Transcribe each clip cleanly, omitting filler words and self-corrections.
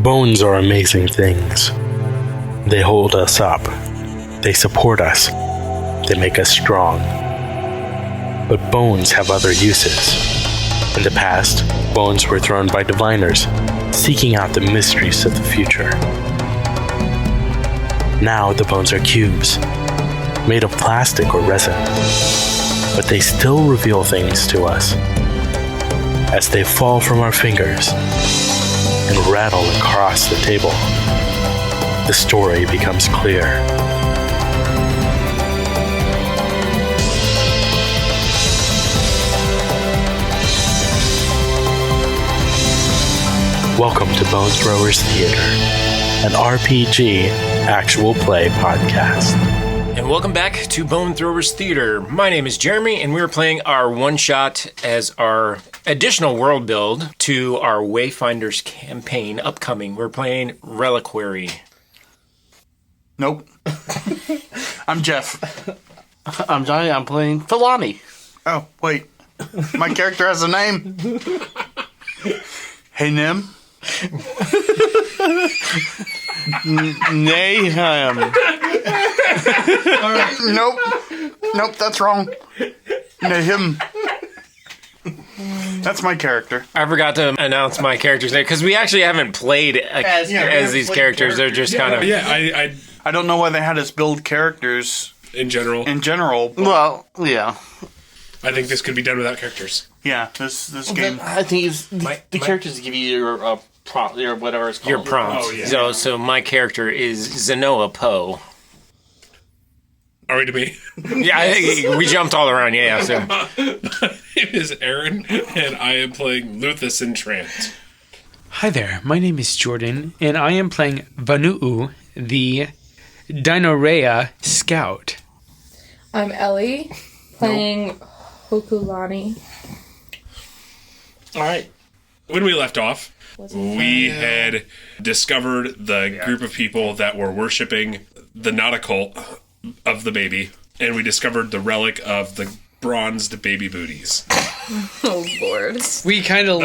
Bones are amazing things. They hold us up. They support us. They make us strong. But bones have other uses. In the past, bones were thrown by diviners, seeking out the mysteries of the future. Now the bones are cubes, made of plastic or resin. But they still reveal things to us. As they fall from our fingers and rattle across the table, the story becomes clear. Welcome to Bone Throwers Theater, an RPG actual play podcast. And welcome back to Bone Throwers Theater. My name is Jeremy, and we're playing our one-shot as our additional world build to our Wayfinders campaign upcoming. We're playing Reliquary. Nope. I'm Jeff. I'm Johnny. I'm playing Fillani. Oh, wait. My character has a name. Hey, Nehim. Nehim. Nope, that's wrong. Nehim. That's my character. I forgot to announce my character's name, because we actually haven't played as these characters. They're just kind of... Yeah, I don't know why they had us build characters in general. Well, yeah. I think this could be done without characters. Yeah, this game. I think the characters give you your prompt or whatever it's called. Your prompt. Oh, yeah. So my character is Xinoa Poe. Are we to me? Yeah, we jumped all around. Yeah. So My name is Aaron, and I am playing Luthecin Trant. Hi there, my name is Jordan, and I am playing Vonu'ou, the Dinorrhea Scout. I'm Ellie, playing Hokulani. All right. When we left off, we had discovered the group of people that were worshipping the nautical of the baby, and we discovered the relic of the bronzed baby booties. Oh, Lord. We kind of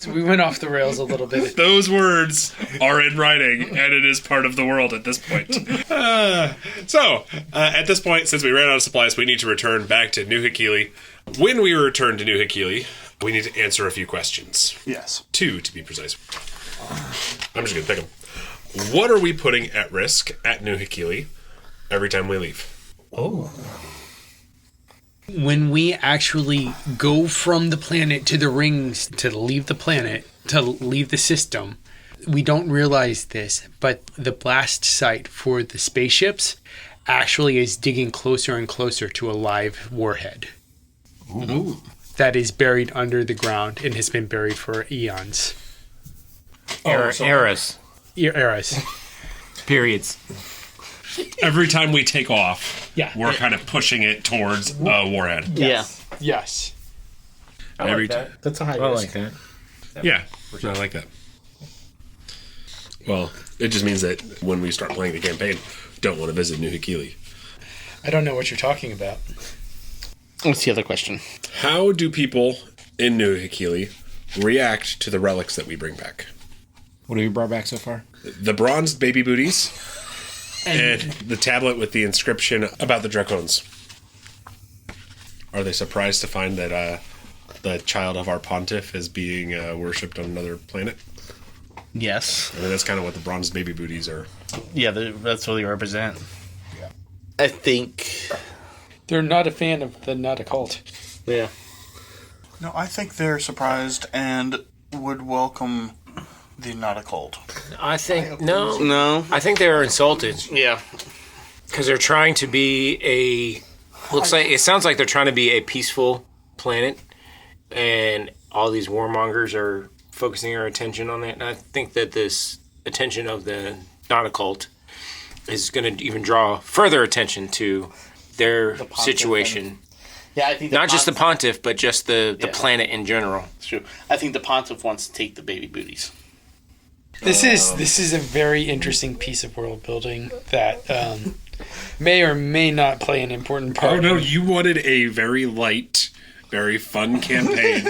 we went off the rails a little bit. Those words are in writing, and it is part of the world at this point. So, at this point, since we ran out of supplies, we need to return back to New Hokulani. When we return to New Hokulani, we need to answer a few questions. Yes. 2, to be precise. I'm just going to pick them. What are we putting at risk at New Hokulani every time we leave? Oh. When we actually go from the planet to the rings to leave the planet, to leave the system, we don't realize this, but the blast site for the spaceships actually is digging closer and closer to a live warhead. Ooh. That is buried under the ground and has been buried for eons. eras. Eras. Periods. Every time we take off, Yeah. we're kind of pushing it towards a warhead. Yes. Yes. Every time. That's a high risk. I like that. Yeah, I like that. Well, it just means that when we start playing the campaign, don't want to visit New Hokulani. I don't know what you're talking about. What's the other question? How do people in New Hokulani react to the relics that we bring back? What have you brought back so far? The bronzed baby booties and the tablet with the inscription about the Dracones. Are they surprised to find that the child of our pontiff is being worshipped on another planet? Yes. I mean, that's kind of what the bronzed baby booties are. Yeah, that's what they represent. Yeah. I think... They're not a fan of the not a cult. Yeah. No, I think they're surprised and would welcome the not a cult. I think no. No. I think they're insulted Yeah. because they're trying to be it sounds like they're trying to be a peaceful planet, and all these warmongers are focusing our attention on that. And I think that this attention of the not a cult is going to even draw further attention to their situation. Yeah, I think Not just the pontiff, but just the planet in general. It's true. I think the pontiff wants to take the baby booties. This is a very interesting piece of world building that may or may not play an important part. Oh no, you wanted a very light, very fun campaign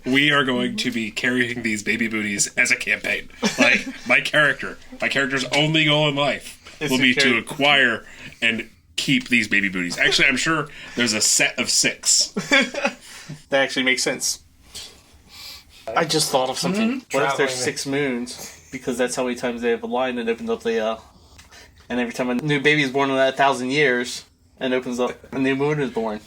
we are going to be carrying these baby booties as a campaign. Like, my character's only goal in life will be to acquire and keep these baby booties. Actually, I'm sure there's a set of 6. That actually makes sense. I just thought of something. What if there's 6 moons? Because that's how many times they have a line and opens up the... and every time a new baby is born in that 1,000 years, and opens up, a new moon is born.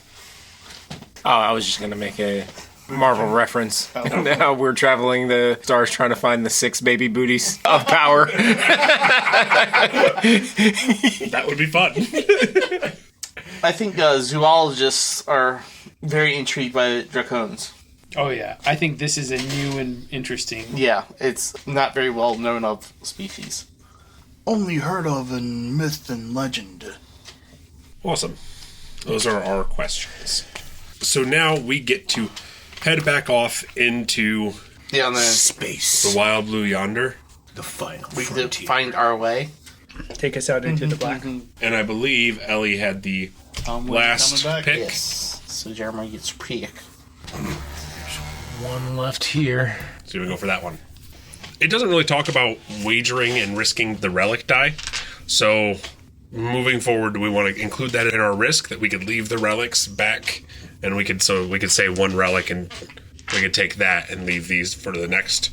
Oh, I was just going to make a Marvel reference. Now we're traveling the stars trying to find the 6 baby booties of power. That would be fun. I think zoologists are very intrigued by dracones. Oh yeah, I think this is a new and interesting. Yeah, it's not very well known of species. Only heard of in myth and legend. Awesome. Those are our questions. So now we get to head back off into Yeah, the Space. the wild blue yonder. The final we can frontier. find our way. Take us out into the black. And I believe Ellie had the When last coming back. pick. Yes. So Jeremiah gets pick. One left here. So we go for that one. It doesn't really talk about wagering and risking the relic die. So moving forward, do we want to include that in our risk that we could leave the relics back, and we could say 1 relic and we could take that and leave these for the next.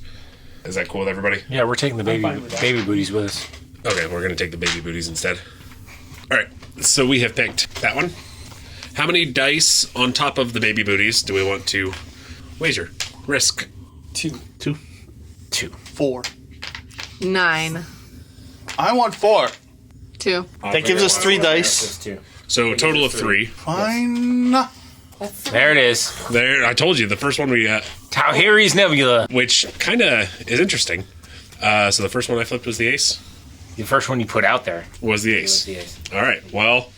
Is that cool with everybody? Yeah, we're taking the baby booties with us. Okay, we're going to take the baby booties instead. All right, so we have picked that one. How many dice on top of the baby booties do we want to wager? Risk. 2. 4. 9. I want 4. 2. That gives us 3 dice. So a total of 3. Fine. There it is. There, I told you, the first one we got, Tauhiri's Nebula. which kind of is interesting. So the first one I flipped was the ace. The first one you put out there. Was the ace. The ace. All right, well,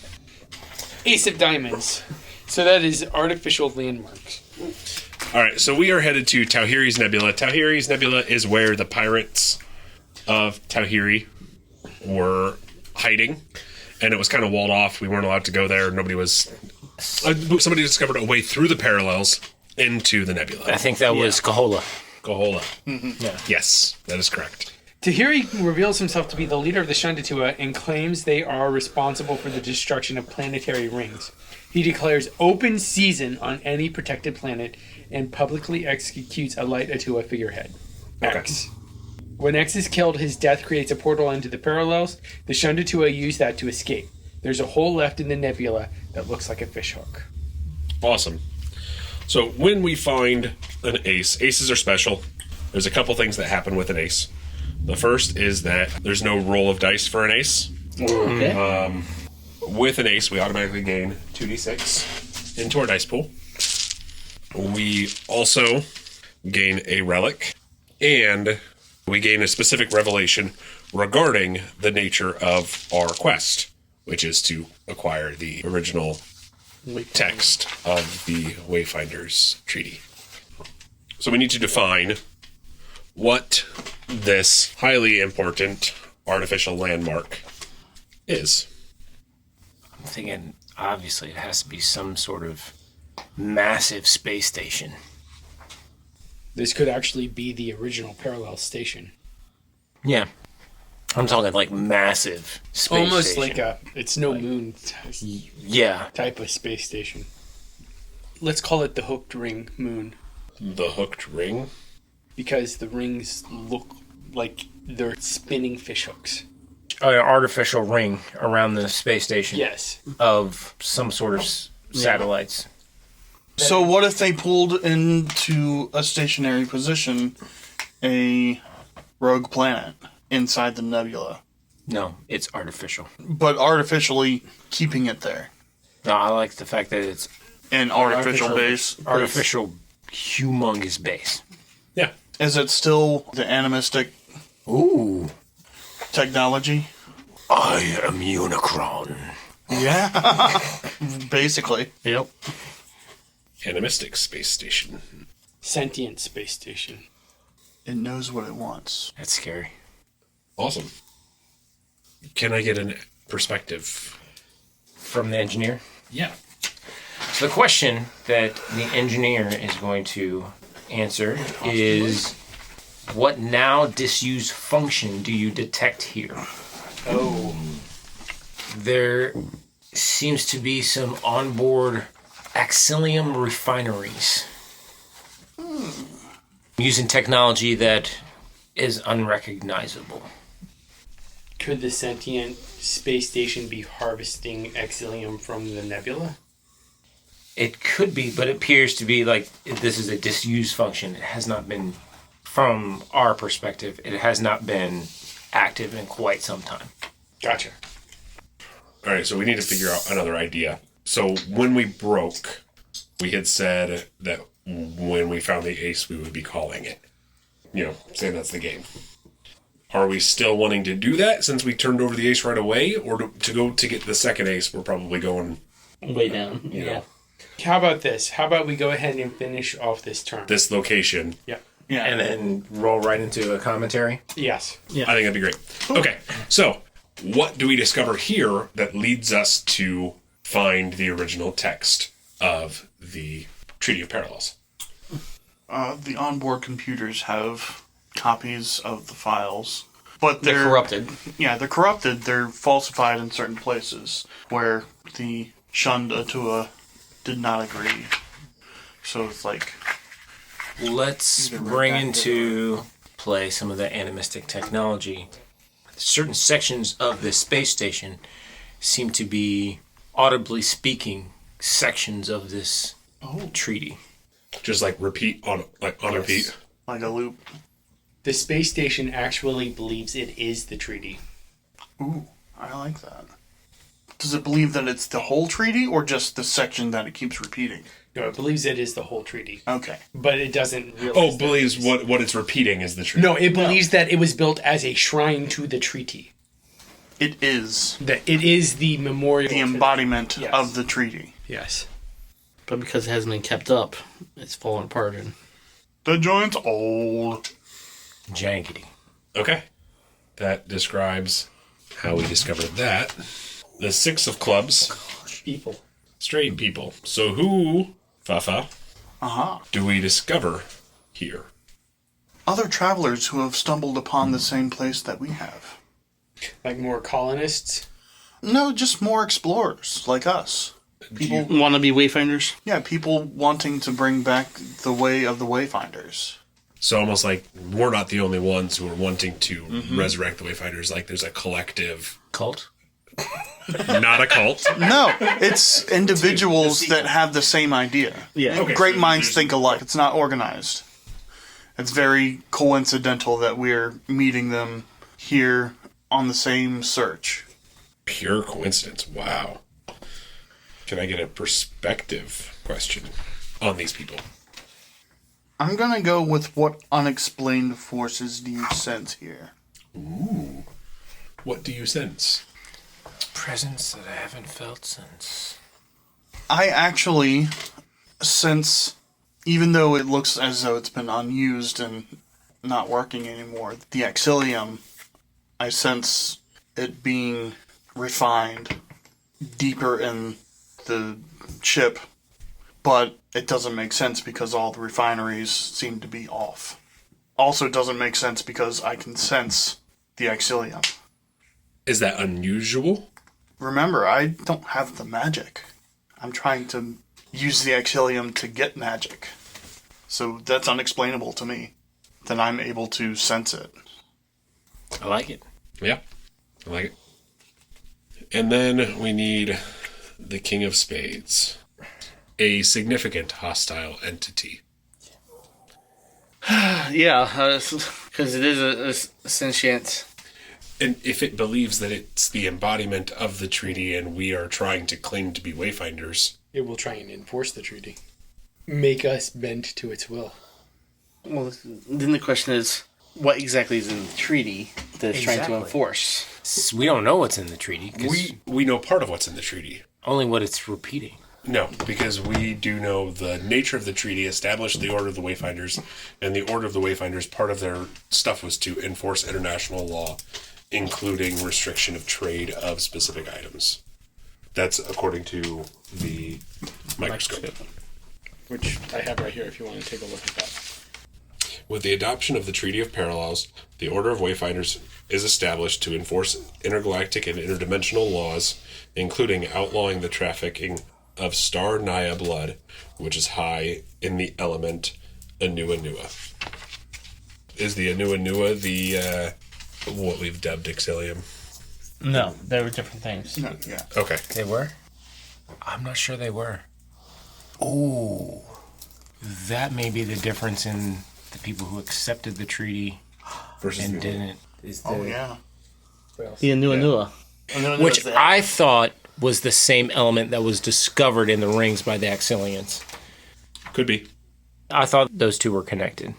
Ace of Diamonds. So that is artificial landmarks. all right, so we are headed to Tauhiri's Nebula. Tauhiri's Nebula is where the pirates of Tauhiri were hiding, and it was kind of walled off. We weren't allowed to go there. Nobody was... somebody discovered a way through the parallels into the nebula. I think that was Kahola. Gohola. Yeah. Yes, that is correct. Tahiri reveals himself to be the leader of the Shandatua and claims they are responsible for the destruction of planetary rings. He declares open season on any protected planet and publicly executes a Light Atua figurehead. X. When X is killed, his death creates a portal into the parallels. The Shandatua use that to escape. There's a hole left in the nebula that looks like a fishhook. Awesome. So when we find an ace, aces are special. There's a couple things that happen with an ace. The first is that there's no roll of dice for an ace. Okay. With an ace, we automatically gain 2d6 into our dice pool. We also gain a relic, and we gain a specific revelation regarding the nature of our quest, which is to acquire the original text of the Wayfinder's Treaty. So we need to define what this highly important artificial landmark is. I'm thinking, obviously, it has to be some sort of massive space station. This could actually be the original parallel station. Yeah. I'm talking like massive space Almost station. like a it's no moon Yeah. type of space station. Let's call it the hooked ring moon The hooked ring? because the rings look like they're spinning fish hooks. An artificial ring around the space station. Yes. Of some sort of satellites. So what if they pulled into a stationary position a rogue planet inside the nebula, No, it's artificial. but artificially keeping it there? No, I like the fact that it's An artificial base. artificial, humongous base. Yeah. Is it still the animistic Ooh. technology? I am Unicron. Yeah. Basically. Yep. Animistic space station. Sentient space station. It knows what it wants. That's scary. Awesome. Can I get a perspective? From the engineer? Yeah. So the question that the engineer is going to answer is, what now disused function do you detect here? Oh. There seems to be some onboard Xilium refineries using technology that is unrecognizable. Could the sentient space station be harvesting Xilium from the nebula? It could be, but it appears to be like this is a disused function. It has not been, from our perspective, it has not been active in quite some time. Gotcha. All right, so we need to figure out another idea. So when we broke, we had said that when we found the ace, we would be calling it. Saying that's the game. Are we still wanting to do that since we turned over the ace right away? Or to go to get the second ace, we're probably going way down. Yeah. How about this? How about we go ahead and finish off this turn? This location. Yeah. Yeah. And then roll right into a commentary? Yes. I think that'd be great. Okay, so what do we discover here that leads us to find the original text of the Treaty of Parallels? The onboard computers have copies of the files, but They're corrupted. Yeah, they're corrupted. They're falsified in certain places where the shunned Atua did not agree. So it's like... Let's bring into play some of the animistic technology. Certain sections of the space station seem to be, audibly speaking, sections of this treaty. Just like repeat on repeat. Like a loop. The space station actually believes it is the treaty. Ooh, I like that. Does it believe that it's the whole treaty or just the section that it keeps repeating? No, it believes it is the whole treaty. Okay. But it doesn't realize Believes what it's repeating is the treaty. No, it believes that it was built as a shrine to the treaty. It is. That it is the memorial. The embodiment of the treaty. Yes. But because it hasn't been kept up, it's fallen apart. And The joint's old. Jankety. Okay. That describes how we discovered that. The six of clubs. People. Straight people. So who, Fafa, Uh-huh. do we discover here? Other travelers who have stumbled upon the same place that we have. Like more colonists? No, just more explorers like us. People, want to be wayfinders? yeah, people wanting to bring back the way of the Wayfinders. So almost like we're not the only ones who are wanting to resurrect the Wayfinders. Like there's a collective, Cult? not a cult. No, it's individuals that have the same idea. Yeah. Okay, Great so minds there's- think alike. It's not organized. It's very coincidental that we're meeting them here on the same search. Pure coincidence. Wow. Can I get a perspective question on these people? I'm gonna go with what unexplained forces do you sense here? Ooh. What do you sense? Presence that I haven't felt since. I actually sense, even though it looks as though it's been unused and not working anymore, the Xilium, I sense it being refined deeper in the chip, but it doesn't make sense because all the refineries seem to be off. Also, it doesn't make sense because I can sense the Xilium. Is that unusual? Remember, I don't have the magic. I'm trying to use the Xilium to get magic. So that's unexplainable to me. Then I'm able to sense it. I like it. Yeah. I like it. And then we need the King of Spades. A significant hostile entity. Yeah, because it is a sentient. And if it believes that it's the embodiment of the treaty and we are trying to claim to be Wayfinders, It will try and enforce the treaty. Make us bend to its will. Well, then the question is, what exactly is in the treaty that it's trying to Exactly. enforce? We don't know what's in the treaty, because we know part of what's in the treaty. only what it's repeating. No, because we do know the nature of the treaty established the Order of the Wayfinders, and the Order of the Wayfinders, part of their stuff was to enforce international law, including restriction of trade of specific items. That's according to the microscope. Which I have right here if you want to take a look at that. With the adoption of the Treaty of Parallels, the Order of Wayfinders is established to enforce intergalactic and interdimensional laws, including outlawing the trafficking of Star Naya blood, which is high in the element Anuanua. Is the Anuanua the what we've dubbed Exilium? No, they were different things. No, yeah. Okay. They were? I'm not sure they were. Ooh. That may be the difference in the people who accepted the treaty Versus and the- didn't. Is the, Oh, yeah. The Anuanua. Anuanua's Which the- I thought was the same element that was discovered in the rings by the Axilians. Could be. I thought those two were connected.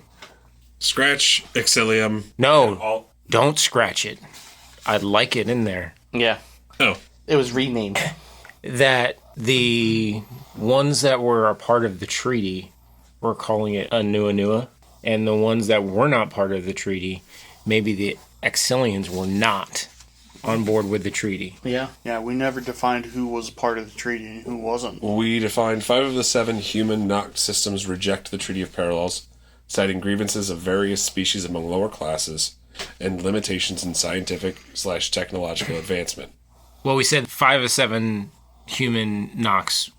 Scratch Exilium. No, don't scratch it. I'd like it in there. Yeah. Oh. It was renamed. That the ones that were a part of the treaty were calling it Anuanua, and the ones that were not part of the treaty, maybe the Axilians were not on board with the treaty. Yeah. Yeah, we never defined who was part of the treaty and who wasn't. We defined 5 of the 7 human Noct systems reject the Treaty of Parallels, citing grievances of various species among lower classes and limitations in scientific/technological advancement. Well, we said 5 of 7 human Nox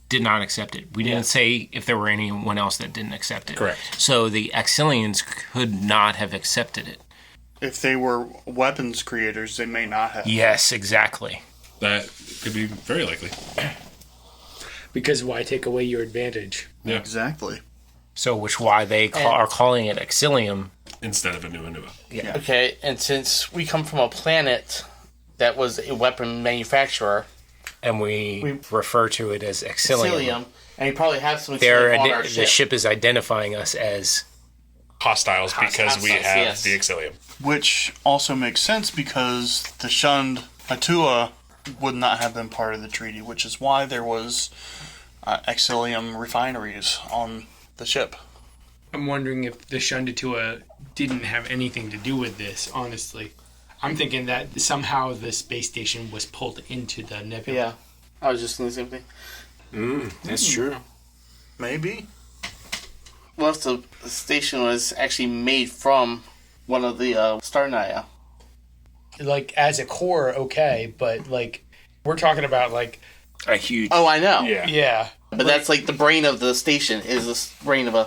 did not accept it. We didn't say if there were anyone else that didn't accept it. Correct. So the Axilians could not have accepted it. If they were weapons creators, they may not have. Yes, exactly. That could be very likely. Because why take away your advantage? Yeah. Exactly. So which why they are calling it Axilium. Instead of Anuanua. Yeah. Okay, and since we come from a planet that was a weapon manufacturer, And we refer to it as Axilium. Cilium, and you probably have some They're on our the ship. ship is identifying us as Hostiles because we Hostiles, have yes. the Exilium. Which also makes sense because the shunned Atua would not have been part of the treaty, which is why there was Exilium refineries on the ship. I'm wondering if the Shundatua didn't have anything to do with this, honestly. I'm thinking that somehow the space station was pulled into the nebula. Yeah, I was just thinking the same thing. That's true. Maybe. What if the station was actually made from one of the Star Naya? Like, as a core, okay, but, like, we're talking about, like, A huge Oh, I know. yeah. But that's like the brain of the station is the brain of a...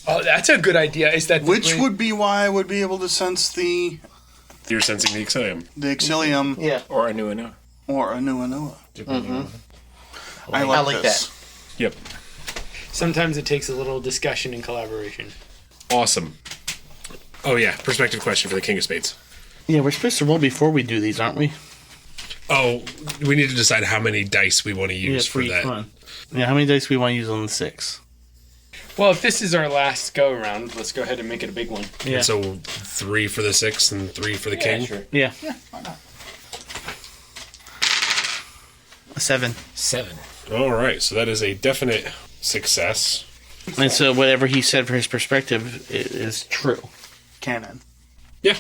Oh, that's a good idea. Is that the Which brain- would be why I would be able to sense the You're sensing the Exilium. Exilium Yeah. or Anuanua. or Anuanua. I I like like this. Yep. Sometimes it takes a little discussion and collaboration. Awesome. Oh yeah, perspective question for the King of Spades. Yeah, we're supposed to roll before we do these, aren't we? Oh, we need to decide how many dice we want to use for each that. one. Yeah, how many dice we want to use on the 6? Well, if this is our last go around, let's go ahead and make it a big one. Yeah. And so 3 for the 6 and 3 for the King. Sure. Yeah. Why not? A 7. 7. All right, so that is a definite success. And so whatever he said for his perspective is true. Canon. Yeah.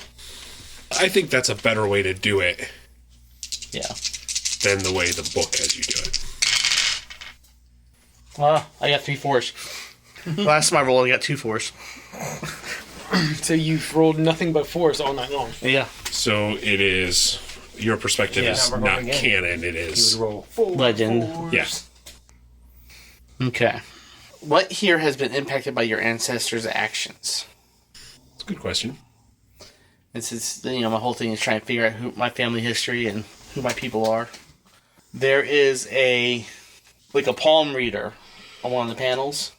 I think that's a better way to do it Yeah. than the way the book has you do it. Well, I got 3 4s. Last time I rolled, I got 2 4s. So you've rolled nothing but 4s all night long. Yeah. So it is your perspective is we're going not again. canon. It is Roll. Legend. yeah. Okay. What here has been impacted by your ancestors' actions? It's a good question. This is, my whole thing is trying to figure out who my family history and who my people are. There is a palm reader on one of the panels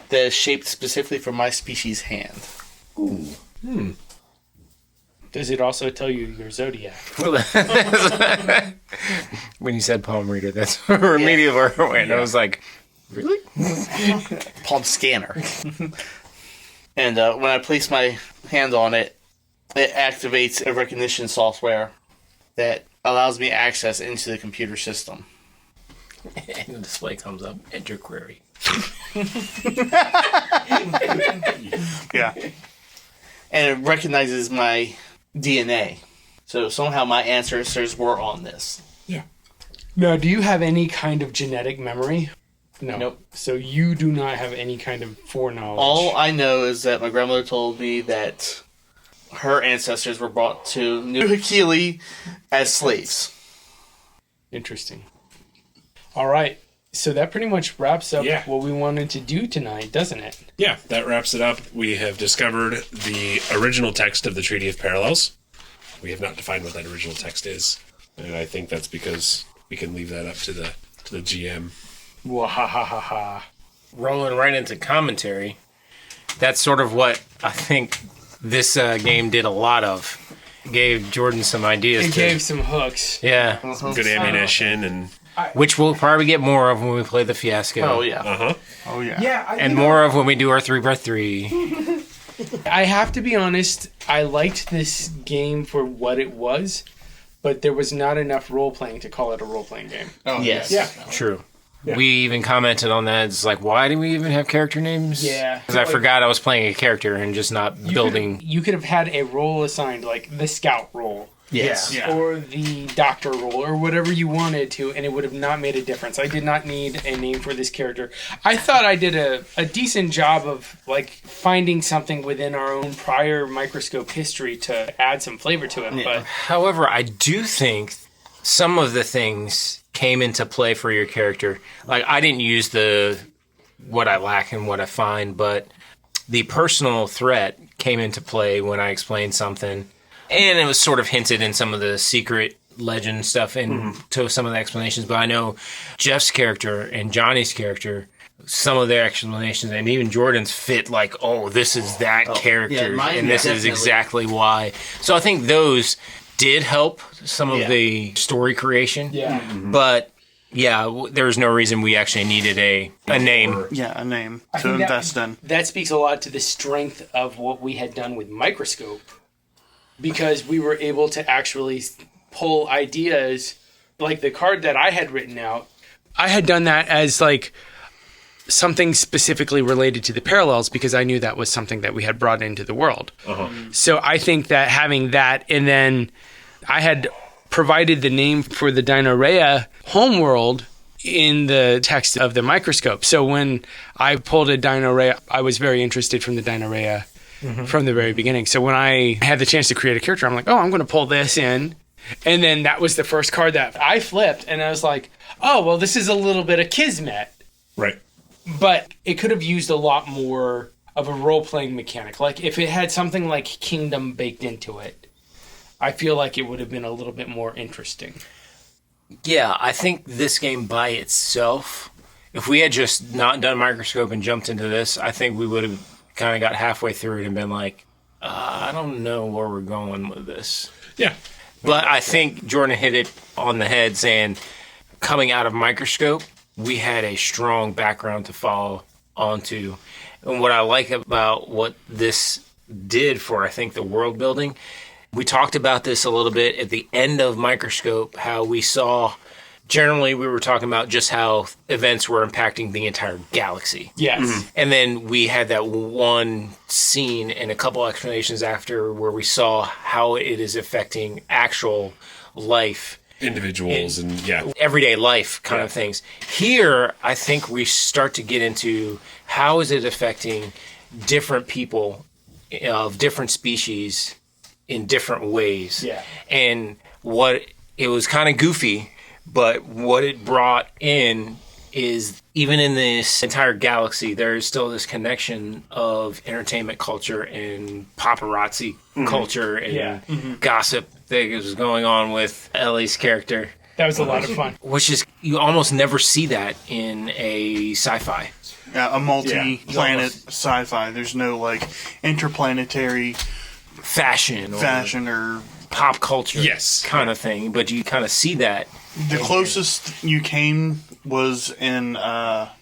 that is shaped specifically for my species' hand. Does it also tell you your zodiac? When you said palm reader, that's immediately where I went. I was like, really? Palm scanner. And when I place my hand on it, it activates a recognition software that allows me access into the computer system. And the display comes up. Enter query. Yeah. And it recognizes my DNA. So somehow my ancestors were on this. Now, do you have any kind of genetic memory? No. Nope. So you do not have any kind of foreknowledge. All I know is that my grandmother told me that her ancestors were brought to New Hakili as slaves. Interesting. All right. So that pretty much wraps up Yeah. what we wanted to do tonight, doesn't it? Yeah, that wraps it up. We have discovered the original text of the Treaty of Parallels. We have not defined what that original text is, and I think that's because we can leave that up to the GM. Wahahaha. Rolling right into commentary. That's sort of what I think this game did a lot of. Gave Jordan some ideas. It gave some hooks. Yeah. Good ammunition and Which we'll probably get more of when we play the Fiasco. Oh, yeah. Oh, yeah. Yeah. And more of when we do our 3x3. I have to be honest, I liked this game for what it was, but there was not enough role-playing to call it a role-playing game. Oh, Yes. Yeah. True. We even commented on that. It's like, why do we even have character names? Yeah. Because I forgot I was playing a character and just not building. You could have had a role assigned, like the scout role. Yes. Yeah. Or the doctor role, or whatever you wanted to, and it would have not made a difference. I did not need a name for this character. I thought I did a decent job of like finding something within our own prior microscope history to add some flavor to it. But However, I do think some of the things came into play for your character. Like, I didn't use the what I lack and what I find, but the personal threat came into play when I explained something. And it was sort of hinted in some of the secret legend stuff and to some of the explanations. But I know Jeff's character and Johnny's character, some of their explanations, and even Jordan's fit like, oh, this is that character, mine and this is definitely. exactly why. So I think those did help some of Yeah. the story creation. yeah, But yeah, there was no reason we actually needed a name. Yeah, a name I to think invest in. that speaks a lot to the strength of what we had done with microscope, because we were able to actually pull ideas like the card that I had written out. I had done that as like something specifically related to the parallels because I knew that was something that we had brought into the world. So I think that having that, and then I had provided the name for the Dinorea homeworld in the text of the microscope. So when I pulled a Dinorea, I was very interested from the Dinorea from the very beginning. So when I had the chance to create a character, I'm like, oh, I'm going to pull this in. And then that was the first card that I flipped, and I was like, oh, well, this is a little bit of Kismet. right. But it could have used a lot more of a role-playing mechanic. Like, if it had something like Kingdom baked into it, I feel like it would have been a little bit more interesting. Yeah, I think this game by itself, if we had just not done microscope and jumped into this, I think we would have kind of got halfway through it and been like, I don't know where we're going with this. Yeah. But I think Jordan hit it on the head saying, coming out of microscope, we had a strong background to follow onto. And what I like about what this did for, I think, the world building, we talked about this a little bit at the end of microscope, how we saw, generally we were talking about just how events were impacting the entire galaxy. Yes. And then we had that one scene and a couple explanations after where we saw how it is affecting actual life, Individuals and yeah. everyday life kind of things. Here, I think we start to get into how is it affecting different people of different species in different ways. Yeah. And what it was kind of goofy, but what it brought in is even in this entire galaxy, there is still this connection of entertainment culture and paparazzi culture and gossip that was going on with Ellie's character, That was a lot of fun. which is, you almost never see that in a sci-fi. Yeah, a multi-planet sci-fi. There's no, like, interplanetary Fashion or... pop culture Yes. kind of thing, but you kind of see that. The closest you came was in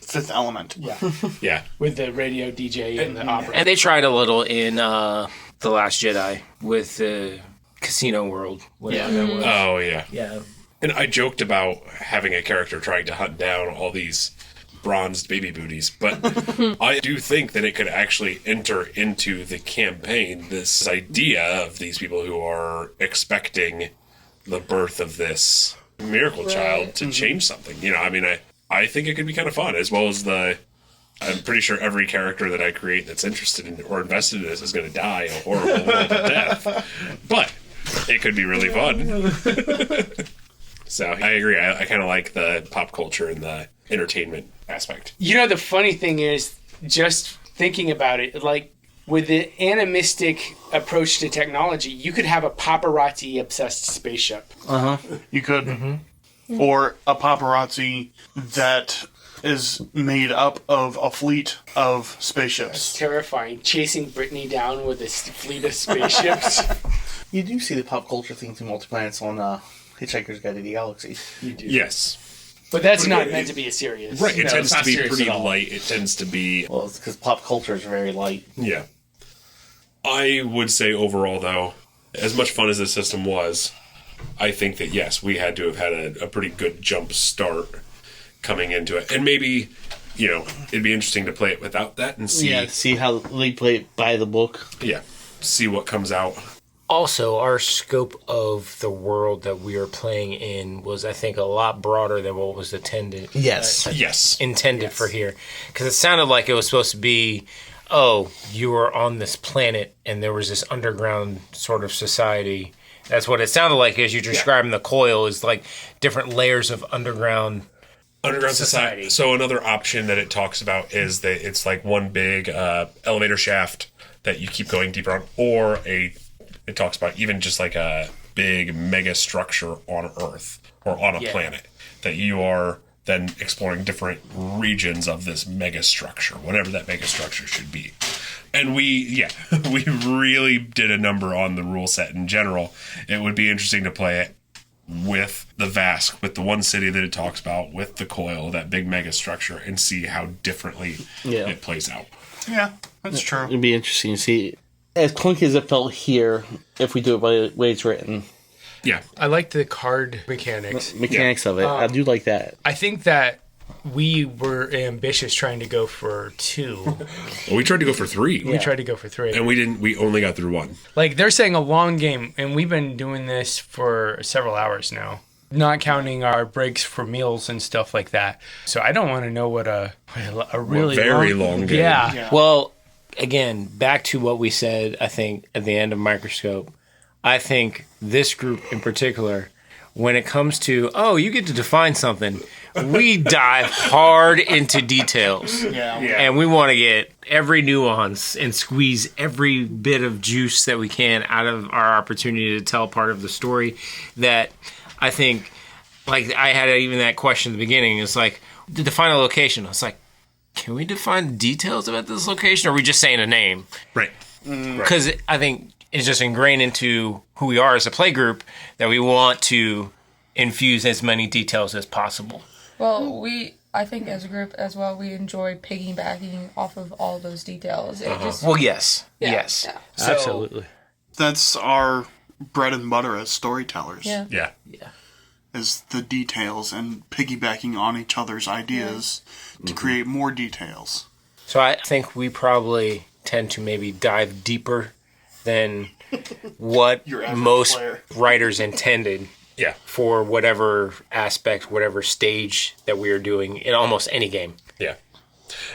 Fifth Element. Yeah. Yeah. With the radio DJ and the opera. And they tried a little in The Last Jedi with the Casino World. Whatever that was. Oh yeah. Yeah. And I joked about having a character trying to hunt down all these bronzed baby booties, but I do think that it could actually enter into the campaign this idea of these people who are expecting the birth of this miracle child to change something. You know, I mean, I think it could be kind of fun, as well as I'm pretty sure every character that I create that's interested in or invested in this is going to die a horrible death. But it could be really fun. So I agree. I kind of like the pop culture and the entertainment aspect. You know, the funny thing is, just thinking about it, like, with the animistic approach to technology, you could have a paparazzi-obsessed spaceship. You could. Or a paparazzi that is made up of a fleet of spaceships. Terrifying. Chasing Brittany down with a fleet of spaceships. You do see the pop culture things in Multiplanets on Hitchhiker's Guide to the Galaxy. You do. Yes. But that's not meant to be a serious. Right. It No, tends it's to not be serious pretty at all. light. It tends to be... Well, it's because pop culture is very light. Yeah. I would say overall, though, as much fun as the system was, I think that, yes, we had to have had a pretty good jump start coming into it. And maybe, it'd be interesting to play it without that and see... Yeah, see how they play it by the book. Yeah. See what comes out. Also, our scope of the world that we are playing in was, I think, a lot broader than what was intended. Yes. Yes. Intended for here. Because it sounded like it was supposed to be, you were on this planet and there was this underground sort of society. That's what it sounded like as you're describing the coil, is like different layers of underground society. So another option that it talks about is that it's like one big elevator shaft that you keep going deeper on, or it talks about even just like a big mega structure on Earth or on a planet that you are then exploring different regions of this mega structure, whatever that mega structure should be. And we really did a number on the rule set in general. It would be interesting to play it with the Vask, with the one city that it talks about, with the coil, that big mega structure, and see how differently it plays out. Yeah, that's true. It'd be interesting to see, as clunky as it felt here, if we do it by the way it's written. Yeah. I like the card mechanics. Mechanics of it. I do like that. I think that we were ambitious trying to go for 2. Well, we tried to go for 3. We tried to go for 3. And we didn't. We only got through 1. Like, they're saying a long game, and we've been doing this for several hours now, not counting our breaks for meals and stuff like that. So I don't want to know what a really very long game. Yeah. Well, again, back to what we said, I think, at the end of Microscope, I think this group in particular, when it comes to, you get to define something, we dive hard into details. And we want to get every nuance and squeeze every bit of juice that we can out of our opportunity to tell part of the story. That I think, like, I had even that question at the beginning. It's like, to define a location. I was like, can we define details about this location, or are we just saying a name? Right. Because I think it's just ingrained into who we are as a play group that we want to infuse as many details as possible. Well, I think as a group as well, we enjoy piggybacking off of all those details. It just, Well, yes. Yeah, Yes. yeah. So, Absolutely. That's our bread and butter as storytellers. Yeah. Yeah. Is the details and piggybacking on each other's ideas to create more details. So I think we probably tend to maybe dive deeper than what Your average most player. writers intended Yeah. for whatever aspect, whatever stage that we are doing in almost any game. Yeah.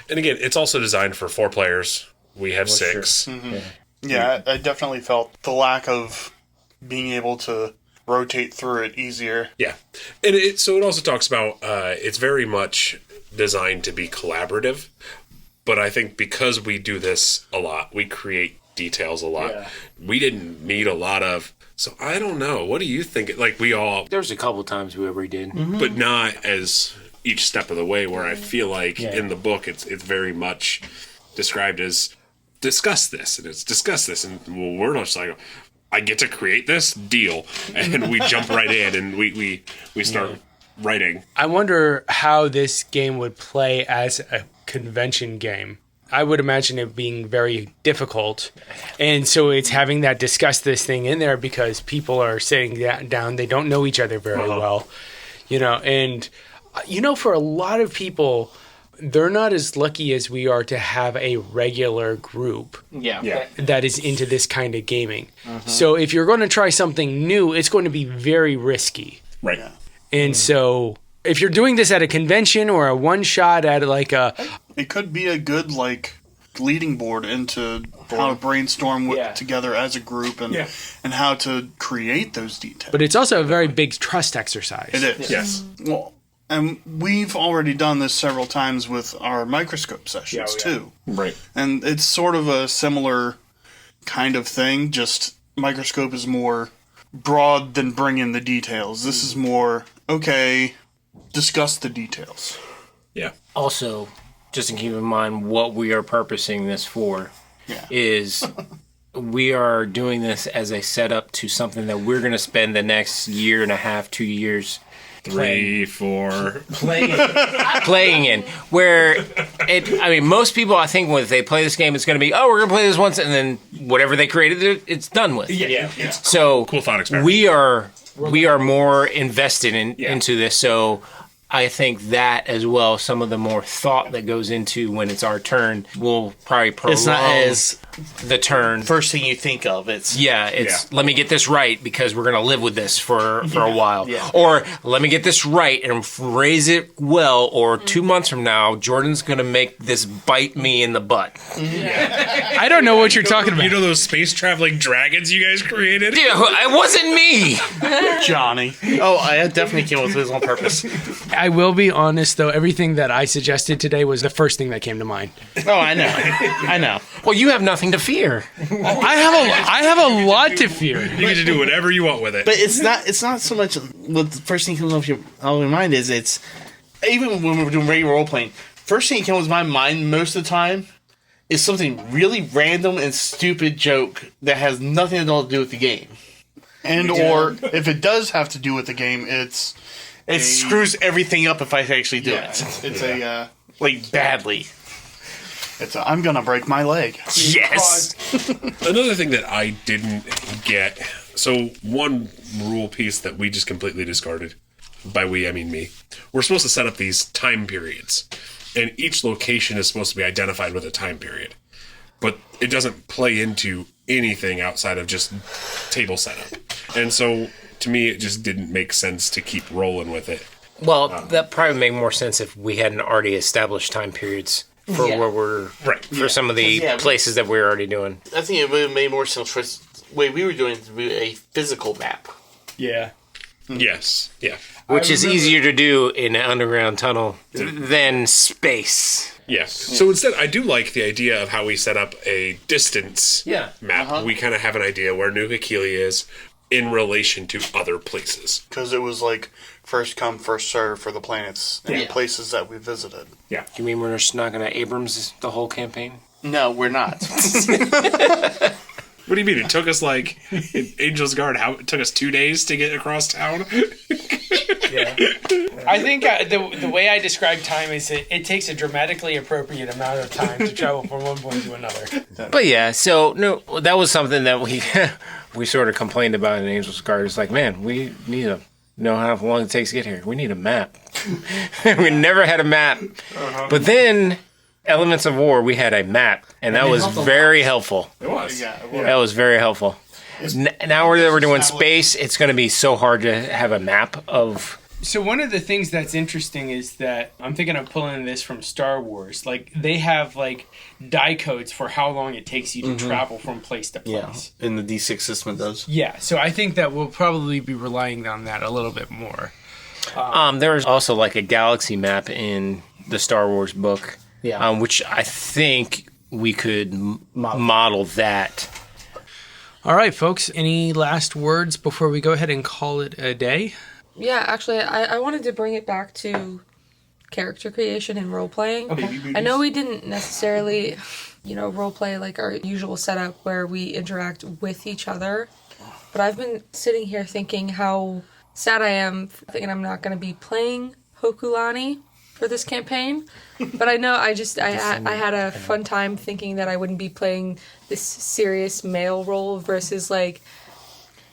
And again, it's also designed for 4 players. We have 6. Yeah, I definitely felt the lack of being able to rotate through it easier. Yeah. And it also talks about it's very much designed to be collaborative. But I think because we do this a lot, we create details a lot. Yeah. We didn't need a lot of, so I don't know. What do you think? Like, we all, There's a couple times we did. but not as each step of the way, where I feel like in the book it's very much described as discuss this, and it's discuss this, and we're just like, I get to create this deal, and we jump right in and we start writing. I wonder how this game would play as a convention game. I would imagine it being very difficult. And so it's having that discuss this thing in there because people are sitting down, they don't know each other very well. And for a lot of people, they're not as lucky as we are to have a regular group that is into this kind of gaming. So if you're going to try something new, it's going to be very risky. Right. And so if you're doing this at a convention or a one shot at like a, It could be a good leading board into how to brainstorm together as a group and how to create those details. but it's also a very big trust exercise. It is. Yes. Well, and we've already done this several times with our microscope sessions too. Right. And it's sort of a similar kind of thing, just microscope is more broad than bring in the details. This is more, okay, discuss the details. Yeah. Also, just to keep in mind what we are purposing this for is we are doing this as a setup to something that we're going to spend the next year and a half, 2 years 3, 4. playing in. Where most people, I think, when they play this game, it's going to be, we're going to play this once, and then whatever they created, it's done with. Yeah. So Cool thought experiment. we are more invested into this. So I think that as well, some of the more thought that goes into when it's our turn will probably prolong It's not as the turn. first thing you think of. It's Let me get this right because we're going to live with this for a while. Yeah. Or let me get this right and phrase it well, or 2 months from now, Jordan's going to make this bite me in the butt. I don't know what you're talking about. You know those space traveling dragons you guys created? Yeah, it wasn't me. Johnny. oh, I definitely came up with this on purpose. I will be honest, though. Everything that I suggested today was the first thing that came to mind. Oh, I know. Well, you have nothing to fear. I have a lot to fear. You get to do whatever you want with it. But it's not so much what the first thing comes off your mind is it's even when we're doing regular role playing. First thing that comes to my mind most of the time is something really random and stupid joke that has nothing at all to do with the game. And or if it does have to do with the game, it screws everything up if I actually do it. It's a badly. I'm gonna break my leg. Yes. Another thing that I didn't get, so one rule piece that we just completely discarded, by we I mean me, we're supposed to set up these time periods, and each location is supposed to be identified with a time period, but it doesn't play into anything outside of just table setup. And so to me it just didn't make sense to keep rolling with it. Well, that probably make more sense if we hadn't already established time periods for where we're for some of the places that we're already doing. I think it would have made more sense for the way we were doing to be a physical map. Yeah. Yes. Yeah. Which is easier to do in an underground tunnel than space. Yes. So instead, I do like the idea of how we set up a distance map. We kind of have an idea where New Hakili is in relation to other places. Because it was first come, first serve for the planets and the places that we visited. Yeah. You mean we're just not going to Abrams the whole campaign? No, we're not. What do you mean? It took us in Angel's Guard, it took us 2 days to get across town? I think the way I describe time is it takes a dramatically appropriate amount of time to travel from one point to another. But yeah, so no, that was something that we sort of complained about in Angel's Guard. It's like, man, we need to know how long it takes to get here. We need a map. We never had a map. But then, Elements of War, we had a map, and that was very helpful. It was. Yeah, it was. That was very helpful. Now we're doing space, it's going to be so hard to have a map of... So one of the things that's interesting is that I'm thinking of pulling this from Star Wars. They have die codes for how long it takes you to travel from place to place. Yeah, in the D6 system it does. Yeah, so I think that we'll probably be relying on that a little bit more. There's also a galaxy map in the Star Wars book, which I think we could model that. All right, folks, any last words before we go ahead and call it a day? Yeah, actually, I wanted to bring it back to character creation and role-playing. Okay. I know we didn't necessarily, role-play our usual setup where we interact with each other, but I've been sitting here thinking how sad I am thinking I'm not going to be playing Hokulani for this campaign. But I know I had a fun time thinking that I wouldn't be playing this serious male role versus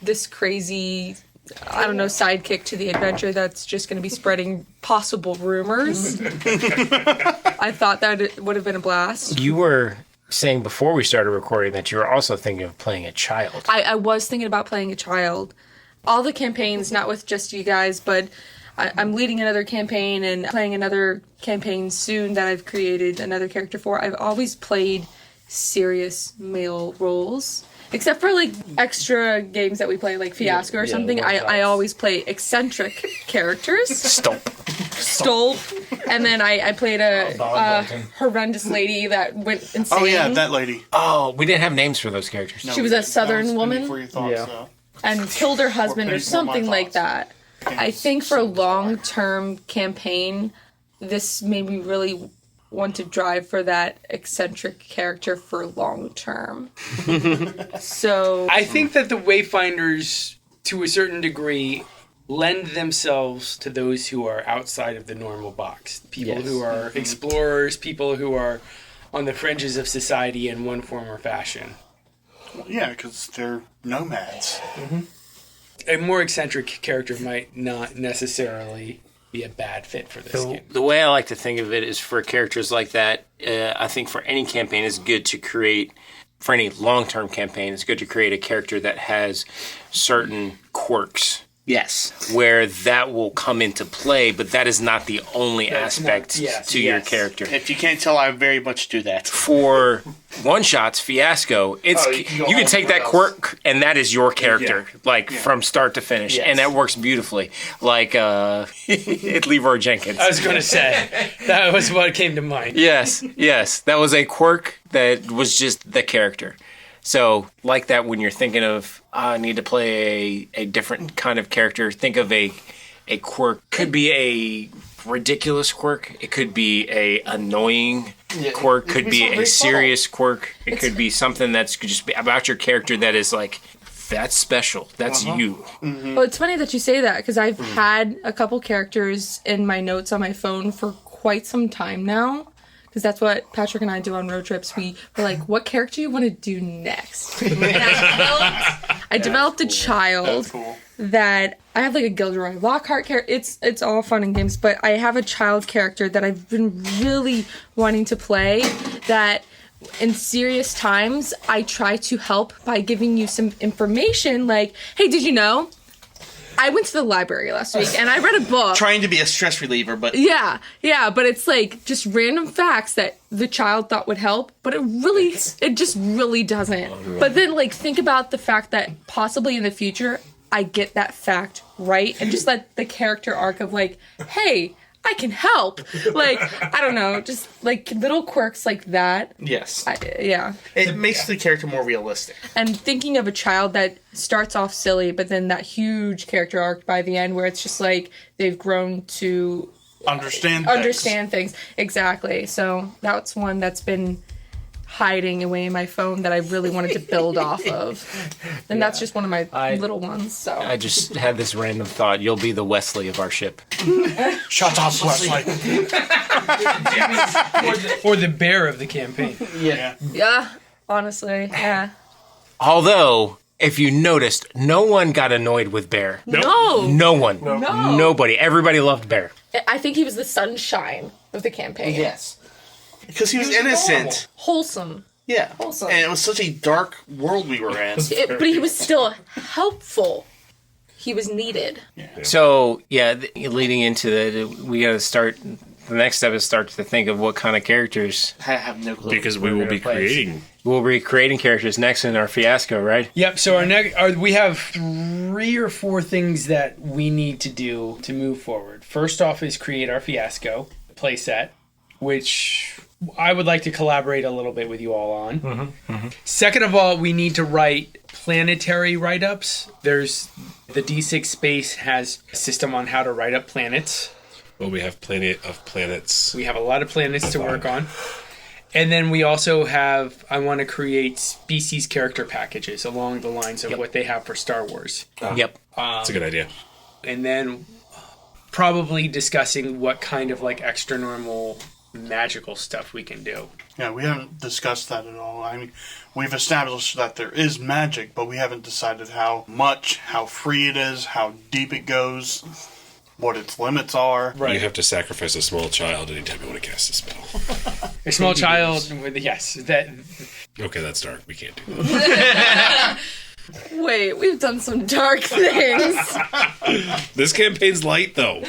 this crazy, I don't know, sidekick to the adventure that's just going to be spreading possible rumors. I thought that it would have been a blast. You were saying before we started recording that you were also thinking of playing a child. I was thinking about playing a child. All the campaigns, not with just you guys, but I'm leading another campaign and playing another campaign soon that I've created another character for, I've always played serious male roles. Except for like extra games that we play, like Fiasco or something, I always play eccentric characters. Stolp. And then I played a horrendous lady that went insane. Oh yeah, that lady. Oh, we didn't have names for those characters. She was a southern woman. Before you thought so. And killed her husband or something like that. I think for a long-term campaign, this made me really want to drive for that eccentric character for long-term. So I think that the Wayfinders, to a certain degree, lend themselves to those who are outside of the normal box. People who are explorers, people who are on the fringes of society in one form or fashion. Well, yeah, because they're nomads. A more eccentric character might not necessarily be a bad fit for this game. The way I like to think of it is for characters like that, I think for any campaign, it's good to create, for any long-term campaign, it's good to create a character that has certain quirks. Yes. Where that will come into play, but that is not the only aspect to your character. If you can't tell, I very much do that. For one-shots, Fiasco, it's you can take that quirk, and that is your character, from start to finish, and that works beautifully. Like Leroy Jenkins. I was going to say, that was what came to mind. Yes, that was a quirk that was just the character. So, like that, when you're thinking of, I need to play a different kind of character, think of a quirk. Could be a ridiculous quirk. It could be a annoying quirk. Could be a serious quirk. It could be something that's just about your character that is like, that's special. That's you. Well, it's funny that you say that, because I've had a couple characters in my notes on my phone for quite some time now. Because that's what Patrick and I do on road trips. We're like, what character do you want to do next? And I developed a child that I have like a Gilderoy Lockhart character. It's all fun and games, but I have a child character that I've been really wanting to play that in serious times I try to help by giving you some information like, hey, did you know? I went to the library last week and I read a book. Trying to be a stress reliever, but... Yeah, but it's like just random facts that the child thought would help, but it just really doesn't. But then like think about the fact that possibly in the future I get that fact right and just let the character arc of like, hey, I can help. Like, I don't know, just like little quirks like that. Yes. It makes the character more realistic. And thinking of a child that starts off silly, but then that huge character arc by the end where it's just like they've grown to understand things. Exactly. So that's one that's been hiding away in my phone that I really wanted to build off of. And that's just one of my little ones. So I just had this random thought. You'll be the Wesley of our ship. Shut up, Wesley. Or the bear of the campaign. Yeah, honestly, yeah. Although, if you noticed, no one got annoyed with Bear. No. No one. No. Nobody. Everybody loved Bear. I think he was the sunshine of the campaign. Yes. Because he was innocent. Wholesome. Yeah. Wholesome. And it was such a dark world we were in. But he was still helpful. He was needed. So, leading into that, we got to start... The next step is start to think of what kind of characters... I have no clue. Because we will be creating... We'll be creating characters next in our Fiasco, right? Yep, so we have 3 or 4 things that we need to do to move forward. First off is create our Fiasco playset, which I would like to collaborate a little bit with you all on. Second of all, we need to write planetary write-ups. There's the D6 space has a system on how to write up planets. Well, we have plenty of planets. We have a lot of planets to work on. And then we also I want to create species character packages along the lines of what they have for Star Wars. Yep. That's a good idea. And then probably discussing what kind of like extra normal magical stuff we can do. Yeah, we haven't discussed that at all. I mean, we've established that there is magic, but we haven't decided how much, how free it is, how deep it goes, what its limits are. Right. You have to sacrifice a small child anytime you want to cast a spell. A small child with, yes. That. Okay, that's dark. We can't do that. Wait, we've done some dark things. This campaign's light, though.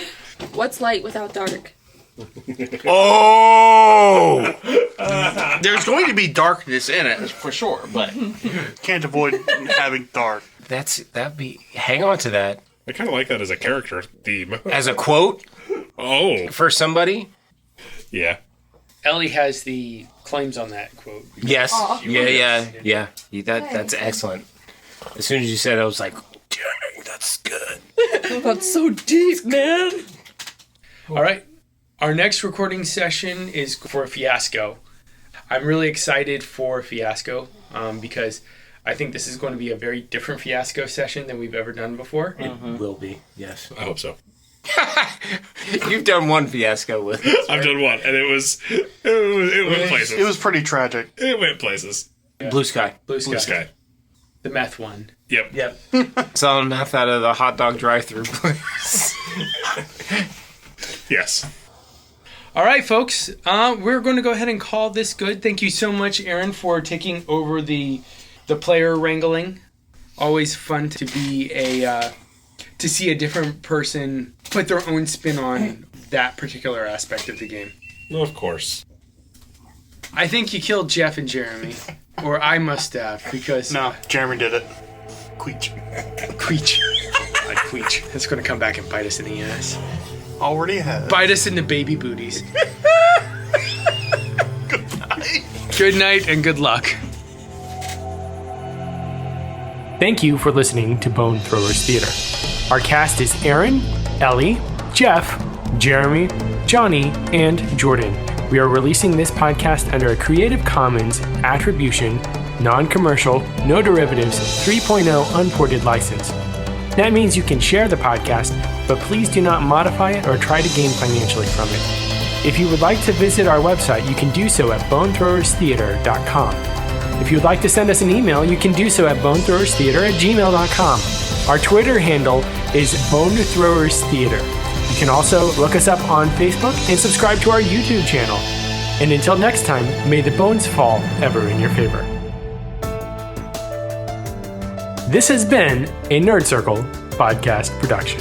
What's light without dark? Oh! There's going to be darkness in it, for sure, but... Can't avoid having dark. Hang on to that. I kind of like that as a character theme. As a quote Oh, for somebody? yeah. Ellie has the claims on that quote. Yes. Yeah. That's excellent. As soon as you said it, I was like, dang, that's good. That's so deep, man. All right. Our next recording session is for Fiasco. I'm really excited for Fiasco because I think this is going to be a very different Fiasco session than we've ever done before. It will be, yes. I hope so. You've done one Fiasco with us. I've done one, and it went places. It was pretty tragic. It went places. Blue Sky. Blue Sky. Blue Sky. The meth one. Yep. Selling meth out of the hot dog drive-thru place. Yes. All right, folks. We're going to go ahead and call this good. Thank you so much, Aaron, for taking over the player wrangling. Always fun to be to see a different person put their own spin on that particular aspect of the game. Of course. I think you killed Jeff and Jeremy, or I must have, because No, Jeremy did it. Queech. Queech. I queech. That's going to come back and bite us in the ass. Already has. Bite us in the baby booties. Good night and good luck. Thank you for listening to Bone Throwers Theater. Our cast is Aaron, Ellie, Jeff, Jeremy, Johnny, and Jordan. We are releasing this podcast under a Creative Commons Attribution, Non-Commercial, No Derivatives 3.0 Unported license. That means you can share the podcast, but please do not modify it or try to gain financially from it. If you would like to visit our website, you can do so at bonethrowerstheater.com. If you would like to send us an email, you can do so at bonethrowerstheater@gmail.com. Our Twitter handle is bonethrowerstheater. You can also look us up on Facebook and subscribe to our YouTube channel. And until next time, may the bones fall ever in your favor. This has been a Nerd Circle podcast production.